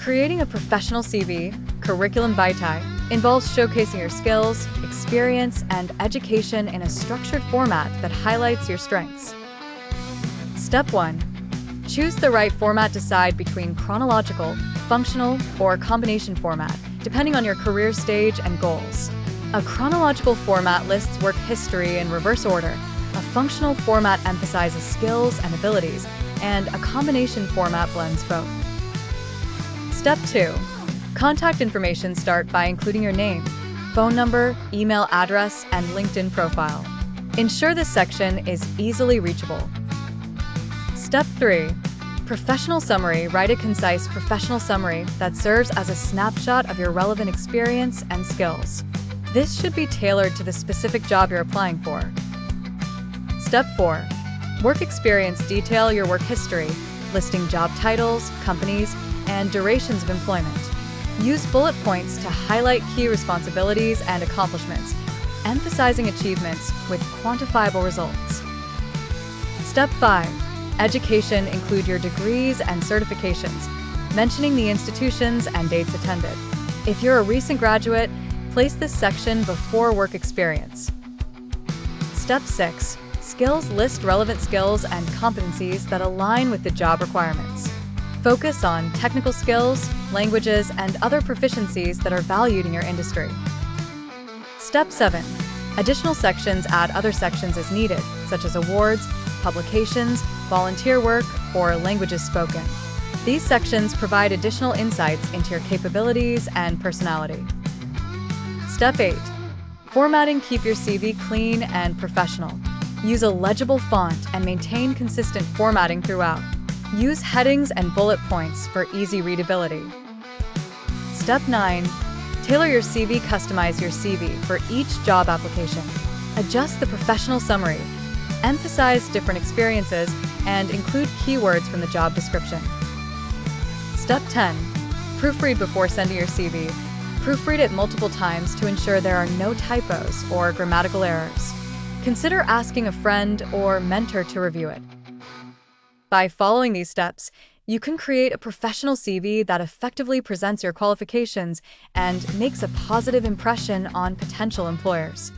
Creating a professional CV, curriculum vitae, involves showcasing your skills, experience, and education in a structured format that highlights your strengths. Step 1. Choose the right format. Decide between chronological, functional, or combination format, depending on your career stage and goals. A chronological format lists work history in reverse order. A functional format emphasizes skills and abilities, and a combination format blends both. Step 2. Contact information. Start by including your name, phone number, email address, and LinkedIn profile. Ensure this section is easily reachable. Step 3. Professional summary. Write a concise professional summary that serves as a snapshot of your relevant experience and skills. This should be tailored to the specific job you're applying for. Step 4. Work experience. Detail your work history, listing job titles, companies, and durations of employment. Use bullet points to highlight key responsibilities and accomplishments, emphasizing achievements with quantifiable results. Step 5. Education. Include your degrees and certifications, mentioning the institutions and dates attended. If you're a recent graduate, place this section before work experience. Step 6. Skills. List relevant skills and competencies that align with the job requirements. Focus on technical skills, languages, and other proficiencies that are valued in your industry. Step 7. Additional sections. Add other sections as needed, such as awards, publications, volunteer work, or languages spoken. These sections provide additional insights into your capabilities and personality. Step 8. Formatting. Keep your CV clean and professional. Use a legible font and maintain consistent formatting throughout. Use headings and bullet points for easy readability. Step 9. Tailor your CV. Customize your CV for each job application. Adjust the professional summary. Emphasize different experiences and include keywords from the job description. Step 10. Proofread before sending your CV. Proofread it multiple times to ensure there are no typos or grammatical errors. Consider asking a friend or mentor to review it. By following these steps, you can create a professional CV that effectively presents your qualifications and makes a positive impression on potential employers.